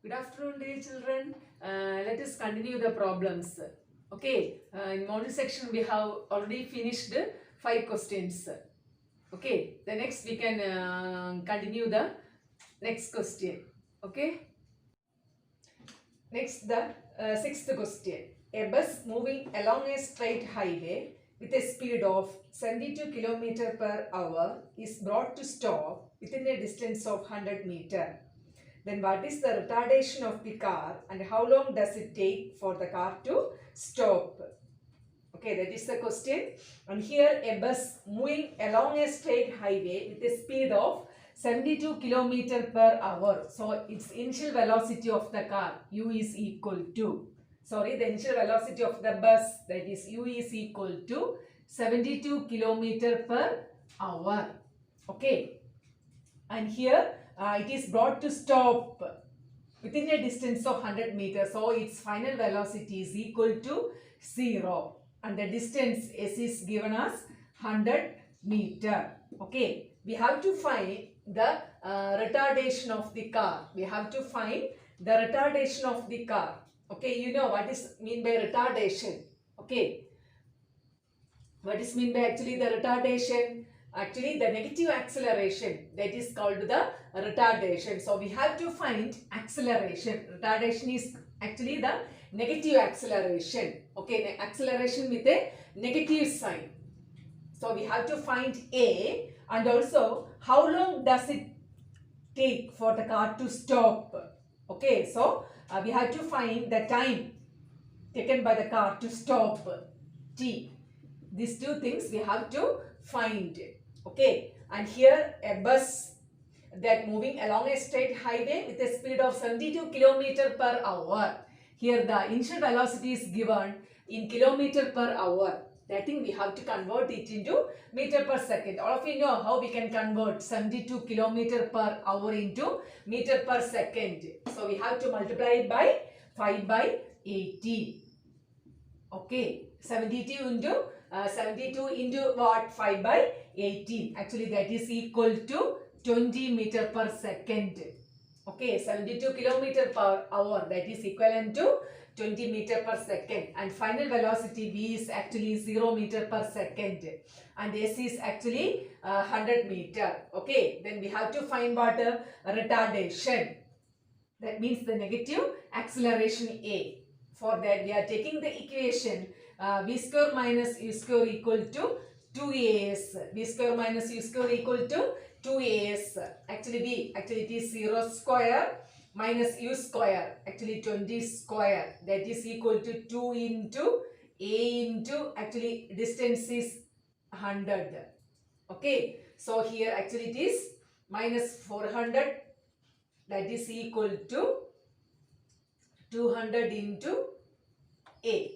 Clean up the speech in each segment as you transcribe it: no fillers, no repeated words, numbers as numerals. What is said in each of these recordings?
Good afternoon, dear children. Let us continue the problems. Okay, in model section we have already finished 5 questions. Okay, the next we can continue the next question. Okay, next the sixth question. A bus moving along a straight highway with a speed of 72 km per hour is brought to stop within a distance of 100 meter. Then what is the retardation of the car and how long does it take for the car to stop? Okay, that is the question. And here a bus moving along a straight highway with a speed of 72 km per hour. So its initial velocity of the car u is equal to, the initial velocity of the bus, that is u is equal to 72 km per hour. Okay, and here it is brought to stop within a distance of 100 meters. So its final velocity is equal to 0 and the distance s is given as 100 meter. Okay, we have to find the retardation of the car. We have to find the retardation of the car. Okay, you know what is mean by retardation. Okay, what is mean by actually the retardation? Actually the negative acceleration, that is called the retardation. So we have to find acceleration. Retardation is actually the negative acceleration. Okay, acceleration with a negative sign. So we have to find A, and also how long does it take for the car to stop. Okay, so we have to find the time taken by the car to stop, T. These two things we have to find. Okay, and here a bus that moving along a straight highway with a speed of 72 km per hour. Here the initial velocity is given in kilometer per hour. I think we have to convert it into meter per second. All of you know how we can convert 72 km per hour into meter per second. So we have to multiply it by 5 by 80. Okay, 72 into what? 5 by 18. Actually that is equal to 20 meter per second. Okay, 72 kilometer per hour, that is equivalent to 20 meter per second, and final velocity v is actually 0 meter per second and s is actually 100 meter. Okay, then we have to find what? Retardation. That means the negative acceleration A. For that we are taking the equation v square minus u square equal to 2as. V square minus u square equal to 2as. Actually it is 0 square minus u square. Actually 20 square. That is equal to 2 into a into, actually distance is 100. Okay. So here actually it is minus 400. That is equal to 200 into a.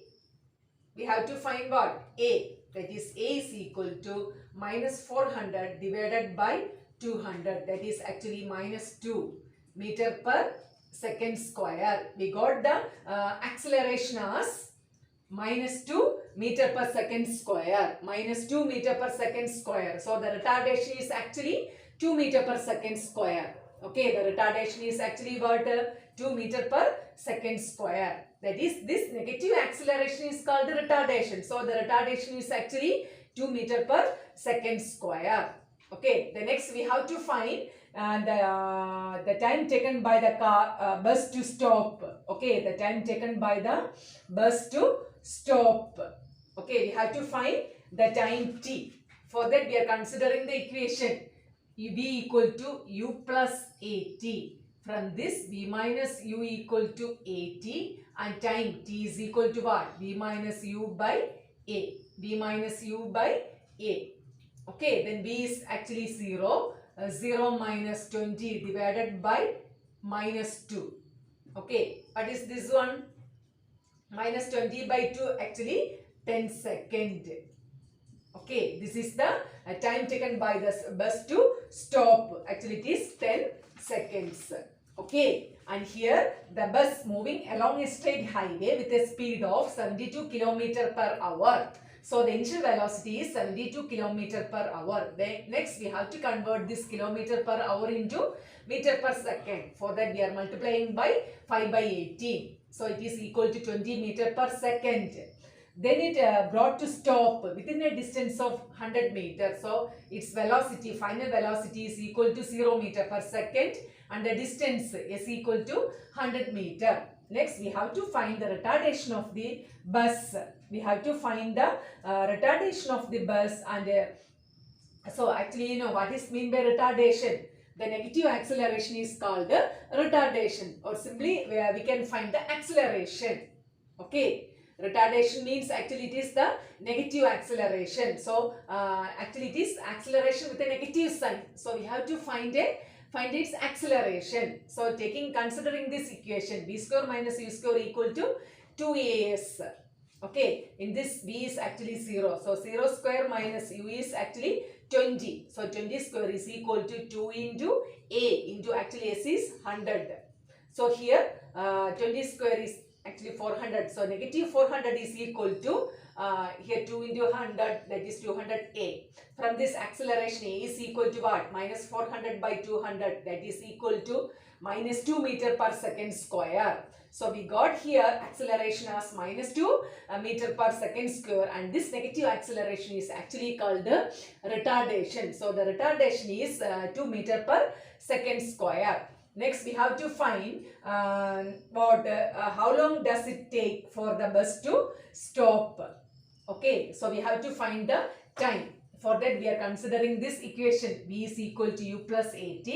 We have to find what? A. That is A is equal to minus 400 divided by 200. That is actually minus 2 meter per second square. We got the acceleration as minus 2 meter per second square. Minus 2 meter per second square. So the retardation is actually 2 meter per second square. Okay, the retardation is actually what? 2 meter per second square. That is, this negative acceleration is called the retardation. So the retardation is actually 2 meter per second square. Okay, the next we have to find the time taken by the bus to stop. Okay, the time taken by the bus to stop. Okay, we have to find the time t. For that we are considering the equation v equal to u plus at. From this v minus u equal to at, and time t is equal to what? V minus u by a. V minus u by a. Okay, then v is actually 0. 0 minus 20 divided by minus 2. Okay, what is this one? Minus 20 by 2, actually 10 second. Okay, this is the time taken by the bus to stop. Actually it is 10 seconds. Okay, and here the bus moving along a straight highway with a speed of 72 km per hour. So the initial velocity is 72 km per hour. Then next we have to convert this kilometer per hour into meter per second. For that we are multiplying by 5 by 18. So it is equal to 20 meter per second. Then it brought to stop within a distance of 100 meters. So its velocity, final velocity is equal to 0 meter per second and the distance is equal to 100 meter. Next we have to find the retardation of the bus. We have to find the retardation of the bus and so actually you know what is mean by retardation. The negative acceleration is called retardation, or simply we can find the acceleration. Okay. Retardation means actually it is the negative acceleration. So actually it is acceleration with a negative sign. So we have to find its acceleration. So considering this equation, v square minus u square equal to 2as. Okay, in this v is actually 0. So 0 square minus u is actually 20. So 20 square is equal to 2 into a into actually s is 100. So here 20 square is actually 400. So negative 400 is equal to here 2 into 100, that is 200a. From this acceleration a is equal to what? Minus 400 by 200, that is equal to minus 2 meter per second square. So we got here acceleration as minus 2 meter per second square, and this negative acceleration is actually called the retardation. So the retardation is 2 meter per second square. Next we have to find how long does it take for the bus to stop. Okay, so we have to find the time. For that we are considering this equation, v is equal to u plus at.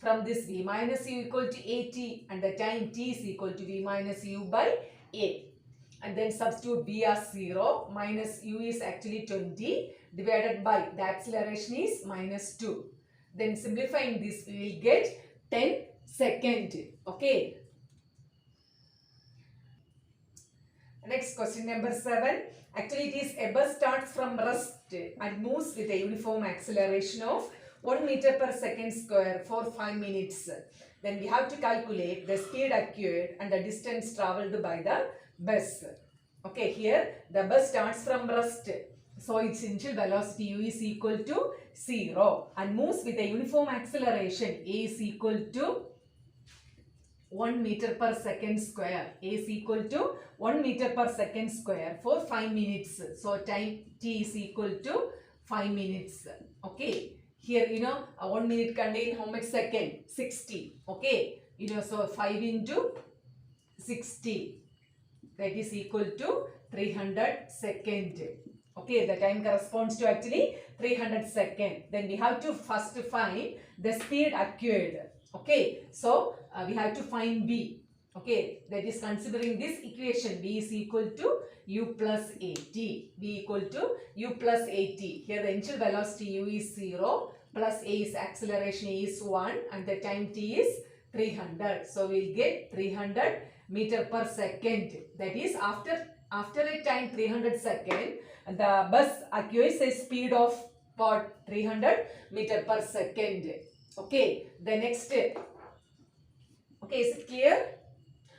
From this v minus u equal to at and the time t is equal to v minus u by a. And then substitute v as 0 minus u is actually 20 divided by the acceleration is minus 2. Then simplifying this we will get 10 second. Okay. Next question number 7. Actually it is a bus starts from rest and moves with a uniform acceleration of 1 meter per second square for 5 minutes. Then we have to calculate the speed acquired and the distance travelled by the bus. Okay, here the bus starts from rest. So its initial velocity u is equal to 0 and moves with a uniform acceleration a is equal to 1 meter per second square. A is equal to 1 meter per second square for 5 minutes. So time t is equal to 5 minutes. Okay. Here 1 minute contain how much second? 60. Okay. So 5 into 60. That is equal to 300 second. Okay. The time corresponds to actually 300 second. Then we have to first find the speed acquired. Okay, so we have to find v. Okay, that is considering this equation, v is equal to u plus at. v equal to u plus at. Here the initial velocity u is 0 plus a is acceleration a is 1 and the time t is 300. So we will get 300 meter per second. That is after a time 300 second, the bus acquires a speed of what? 300 meter per second. Okay, the next, okay, is it clear?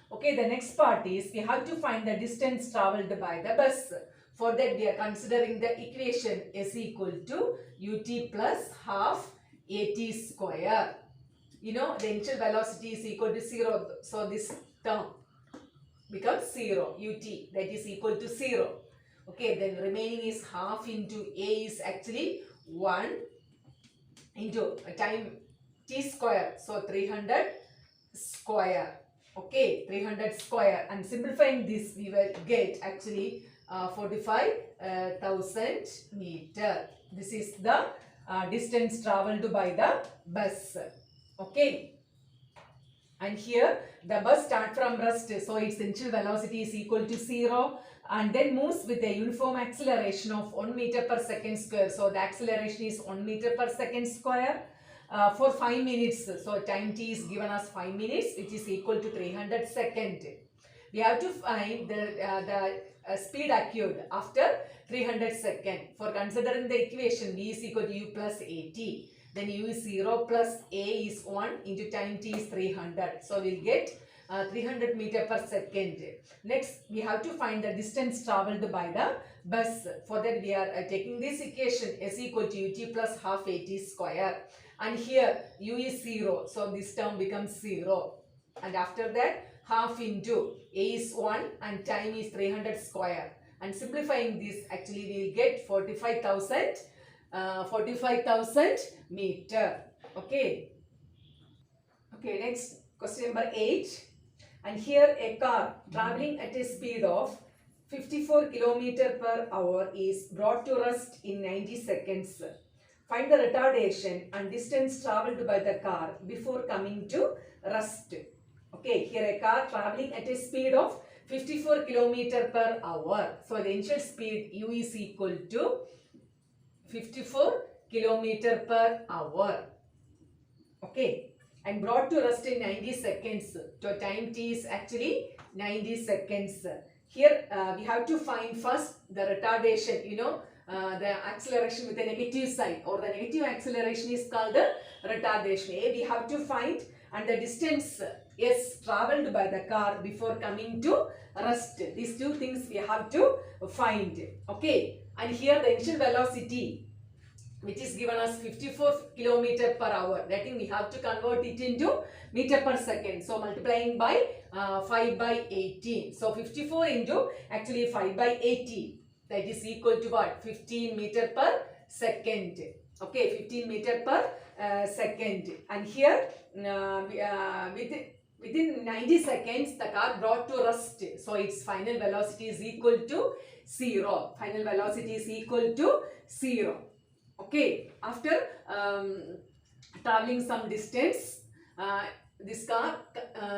Okay, the next part is we have to find the distance travelled by the bus. For that we are considering the equation is equal to ut plus half at square. The initial velocity is equal to 0. So this term becomes 0, ut, that is equal to 0. Okay, then remaining is half into a is actually 1 into time t square. So 300 square. Okay, 300 square, and simplifying this we will get actually 45,000 meter. This is the distance travelled by the bus. Okay, and here the bus starts from rest, so its initial velocity is equal to 0 and then moves with a uniform acceleration of 1 meter per second square. So the acceleration is 1 meter per second square for 5 minutes. So time t is given as 5 minutes, which is equal to 300 second. We have to find the speed acquired after 300 second. For considering the equation v is equal to u plus at, then u is 0 plus a is 1 into time t is 300. So we'll get 300 meter per second. Next, we have to find the distance traveled by the bus. For that, we are taking this equation s equal to ut plus half at square. And here u is 0, so this term becomes 0. And after that, half into a is 1 and time is 300 square. And simplifying this, actually we will get 45,000 meter. Okay. Okay, next question number 8. And here a car traveling at a speed of 54 km per hour is brought to rest in 90 seconds. Find the retardation and distance traveled by the car before coming to rest. Okay, here a car traveling at a speed of 54 km per hour. So the initial speed u is equal to 54 km per hour. Okay. And brought to rest in 90 seconds. So time t is actually 90 seconds. Here we have to find first the retardation, the acceleration with the negative sign, or the negative acceleration is called the retardation. We have to find, and the distance s traveled by the car before coming to rest. These two things we have to find. Okay. And here the initial velocity, which is given as 54 km per hour. That means we have to convert it into meter per second. So multiplying by 5 by 18. So 54 into actually 5 by 80. That is equal to what? 15 meter per second. Okay, 15 meter per second. And here within 90 seconds the car brought to rest. So its final velocity is equal to 0. Final velocity is equal to 0. Okay, after traveling some distance, this car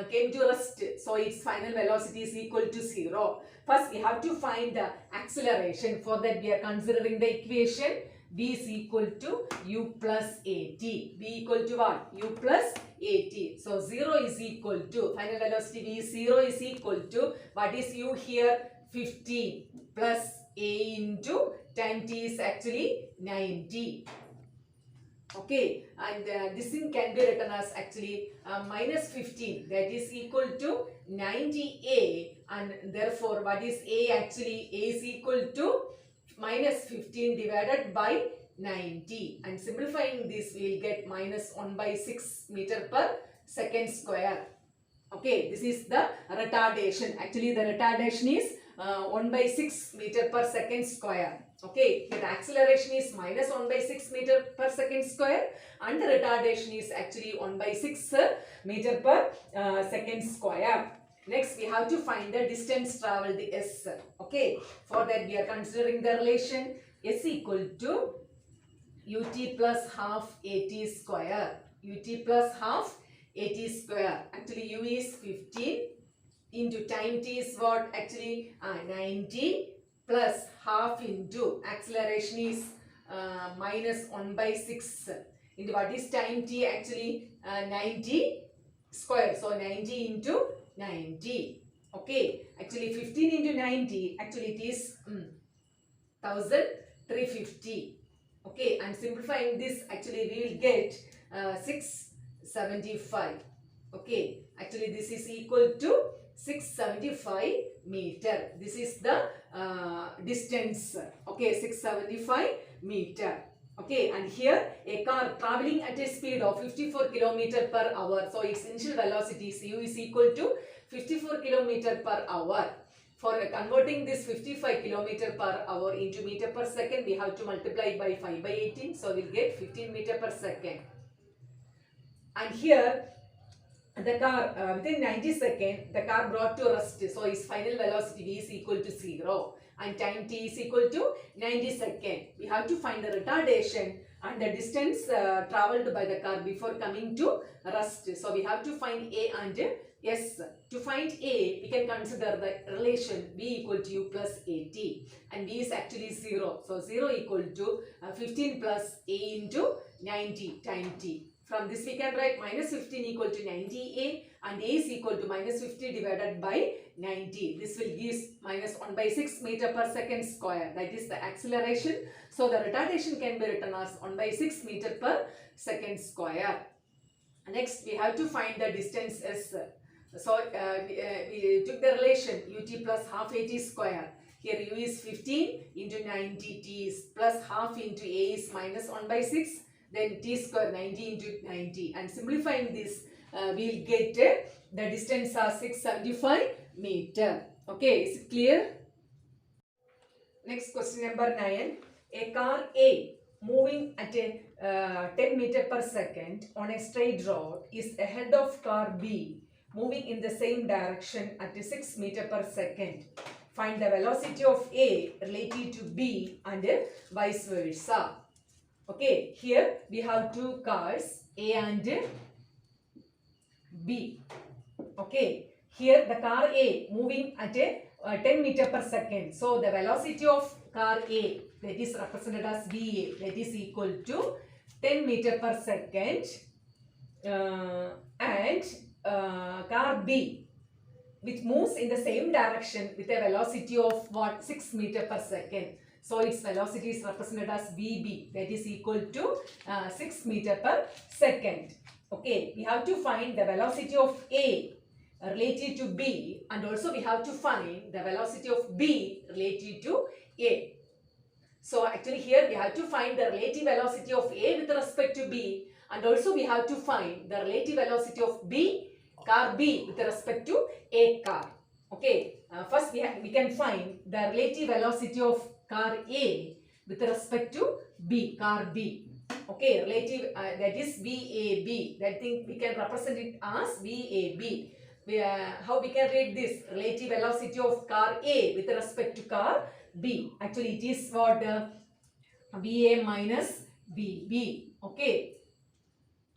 came to rest. So its final velocity is equal to 0. First, we have to find the acceleration. For that, we are considering the equation v is equal to u plus at. v equal to what? U plus at. So 0 is equal to, final velocity v 0 is equal to, what is u here? 15 plus a into time t is actually 90. Okay, and this thing can be written as actually minus 15, that is equal to 90a, and therefore what is a? Actually a is equal to minus 15 divided by 90, and simplifying this we will get minus 1 by 6 meter per second square. Okay, this is the retardation. Actually the retardation is 1 by 6 meter per second square. Okay, here the acceleration is minus 1 by 6 meter per second square, and the retardation is actually 1 by 6 meter per second square. Next, we have to find the distance traveled, s. Okay, for that we are considering the relation s equal to ut plus half at square. Ut plus half at square. Actually u is 15 into time t is what? Actually 90 plus half into acceleration is minus 1 by 6 into what is time t? Actually 90 square. So 90 into 90. Okay, actually 15 into 90, actually it is 1350. Okay, and simplifying this, actually we will get 675. Okay, actually this is equal to 675 meter. This is the distance. Okay, 675 meter. Okay, and here a car traveling at a speed of 54 km per hour. So its initial velocity u is equal to 54 km per hour. For converting this 55 km per hour into meter per second, we have to multiply by 5 by 18. So we'll get 15 meter per second. And here the car within 90 seconds, the car brought to rest. So its final velocity v is equal to 0 and time t is equal to 90 seconds. We have to find the retardation and the distance traveled by the car before coming to rest. So we have to find a and s. To find a, we can consider the relation v equal to u plus at, and v is actually 0. So 0 equal to 15 plus a into 90 time t. From this we can write minus 15 equal to 90a and A is equal to minus 50 divided by 90. This will give minus 1 by 6 meter per second square. That is the acceleration. So the retardation can be written as 1 by 6 meter per second square. Next, we have to find the distance S. So we took the relation ut plus half at square. Here u is 15 into 90, t is plus half into a is minus 1 by 6. Then t square 90 into 90. And simplifying this, we'll get the distance as 675 meter. Okay, is it clear? Next question number 9. A car A moving at a 10 meter per second on a straight road is ahead of car B moving in the same direction at 6 meter per second. Find the velocity of A relative to B and vice versa. Okay, here we have two cars A and B. Okay, here the car A moving at a 10 meter per second. So the velocity of car A, that is represented as VA, that is equal to 10 meter per second, and car B, which moves in the same direction with a velocity of what? 6 meter per second. So its velocity is represented as VB, that is equal to 6 meter per second. Okay, we have to find the velocity of A relative to B, and also we have to find the velocity of B relative to A. So actually here we have to find the relative velocity of A with respect to B, and also we have to find the relative velocity of B, car B, with respect to A car. Okay, first we can find the relative velocity of car A with respect to B, car B. Okay, relative that is VAB. That thing we can represent it as VAB. How we can read this? Relative velocity of car A with respect to car B. Actually, it is what? VA minus VB. Okay.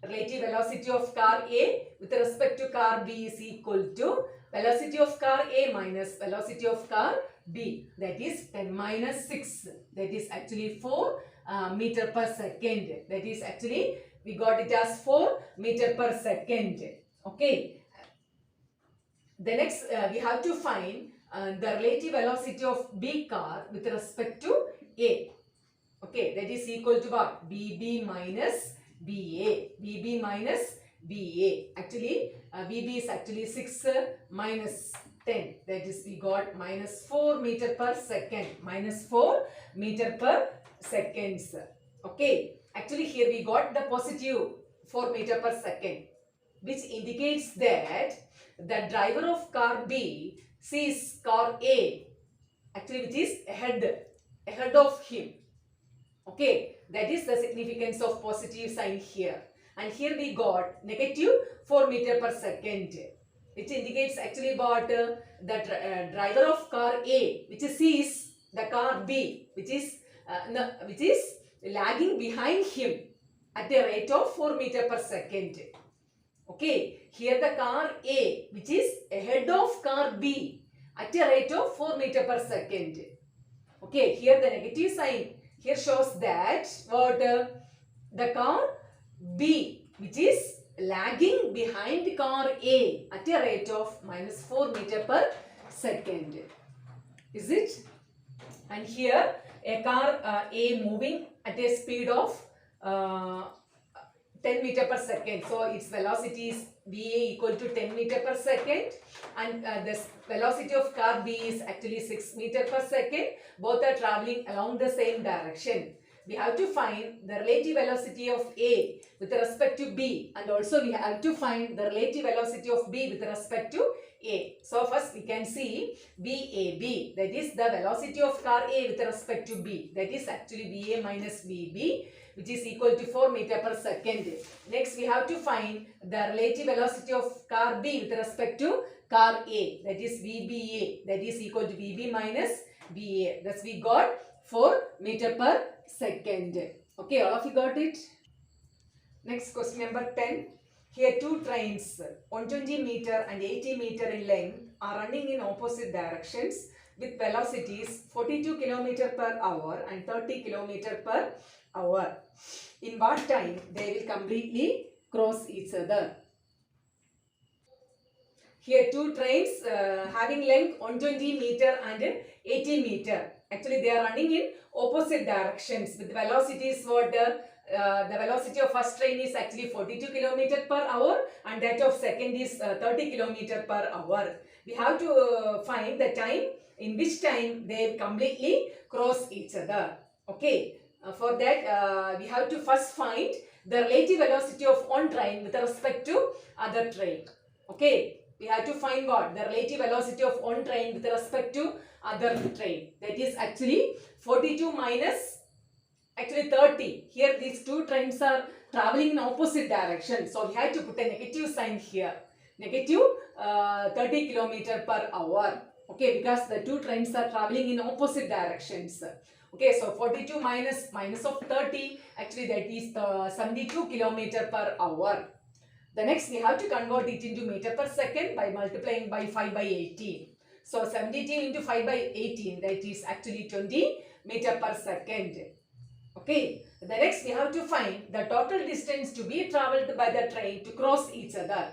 Relative velocity of car A with respect to car B is equal to velocity of car A minus velocity of car B. That is 10 minus 6. That is actually 4 meter per second. That is actually we got it as 4 meter per second. Okay. The next we have to find the relative velocity of B car with respect to A. Okay, that is equal to what? BB minus BA. BB minus BA. Actually, BB is actually 6 minus 10. That is we got minus 4 meter per second. Minus 4 meter per seconds. Okay, actually here we got the positive 4 meter per second, which indicates that the driver of car B sees car A, actually which is ahead of him. Okay, that is the significance of positive sign here. And here we got negative 4 meter per second, which indicates actually what? The driver of car A, which sees the car B, which is lagging behind him at a rate of 4 meter per second. Okay, here the car A, which is ahead of car B at a rate of 4 meter per second. Okay, here the negative sign here shows that what? The car B, which is lagging behind car A at a rate of minus 4 meter per second. Is it? And here a car A moving at a speed of 10 meter per second. So its velocity is VA equal to 10 meter per second, and the velocity of car B is actually 6 meter per second. Both are traveling along the same direction. We have to find the relative velocity of A with respect to B, and also we have to find the relative velocity of B with respect to A. So first we can see VAB, that is the velocity of car A with respect to B, that is actually VA minus VB, which is equal to 4 meter per second. Next we have to find the relative velocity of car B with respect to car A, that is VBA, that is equal to VB minus VA. Thus we got 4 meter per second. Okay, all of you got it? Next question number 10. Here two trains 120 meter and 80 meter in length are running in opposite directions with velocities 42 km per hour and 30 km per hour. In what time they will completely cross each other? Here two trains having length 120 meter and 80 meter. Actually they are running in opposite directions with velocities what the velocity of first train is actually 42 km per hour and that of second is 30 km per hour. We have to find the time in which time they completely cross each other. Okay, for that we have to first find the relative velocity of one train with respect to other train. Okay, we have to find what? The relative velocity of one train with respect to other train. That is actually 42 minus actually 30. Here these two trains are traveling in opposite direction. So we have to put a negative sign here. Negative 30 km per hour. Okay, because the two trains are traveling in opposite directions. Okay, so 42 minus of 30, actually that is 72 km per hour. The next we have to convert it into meter per second by multiplying by 5 by 18. So 72 into 5 by 18, that is actually 20 meter per second. Okay, the next we have to find the total distance to be travelled by the train to cross each other.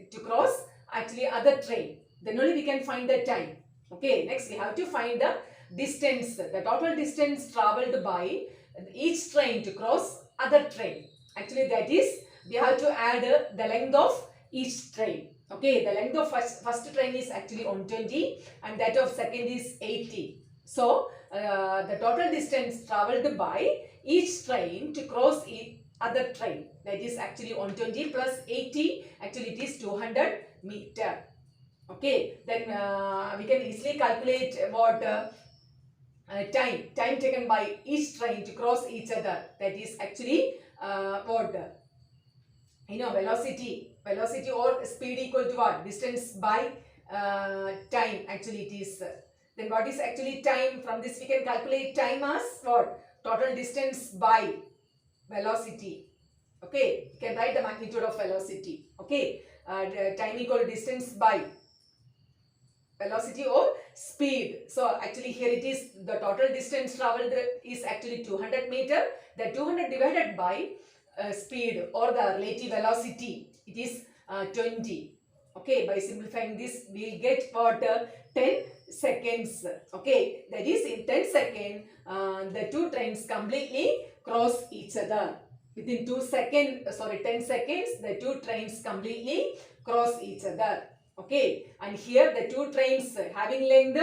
To cross actually other train. Then only we can find the time. Okay, next we have to find the distance, the total distance travelled by each train to cross other train. Actually that is, we have to add the length of each train. Okay, the length of first train is actually 120 and that of second is 80. So, the total distance travelled by each train to cross other train, that is actually 120 plus 80, actually it is 200 meter. Okay, then we can easily calculate what time taken by each train to cross each other, that is actually what velocity or speed equal to what? Distance by time, actually it is. Then what is actually time? From this we can calculate time as what? Total distance by velocity. Okay, you can write the magnitude of velocity. Okay, time equal to distance by velocity or speed. So actually here it is, the total distance travelled is actually 200 meter. The 200 divided by speed or the relative velocity, it is 20. Okay, by simplifying this we will get what 10 seconds. Okay, that is in 10 seconds the two trains completely cross each other. Within 10 seconds the two trains completely cross each other. Okay, and here the two trains having length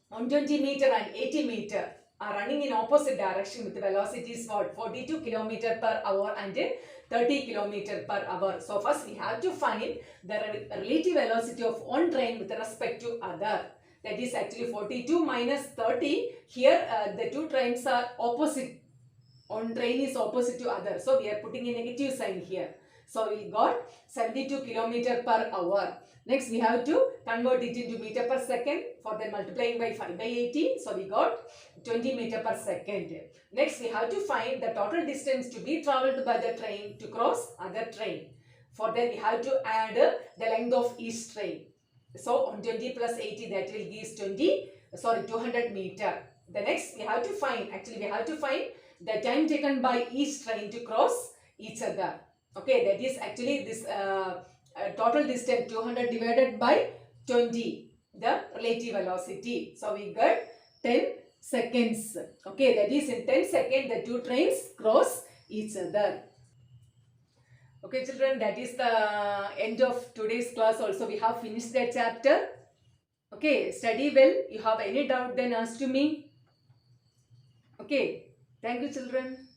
120 meter and 80 meter are running in opposite direction with velocities what? 42 km per hour and 30 km per hour. So first we have to find the relative velocity of one train with respect to other. That is actually 42 minus 30. Here the two trains are opposite. One train is opposite to other. So we are putting a negative sign here. So we got 72 km per hour. Next we have to convert it into meter per second, for then multiplying by 5 by 80. So we got 20 meter per second. Next we have to find the total distance to be travelled by the train to cross other train. For then we have to add the length of each train. So 120 plus 80, that will give 200 meter. The next we have to find the time taken by each train to cross each other. Okay, that is actually this total distance 200 divided by 20, the relative velocity. So we get 10 seconds. Okay, that is in 10 seconds the two trains cross each other. Okay children, that is the end of today's class. Also we have finished that chapter. Okay, study well. You have any doubt then ask to me. Okay, thank you children.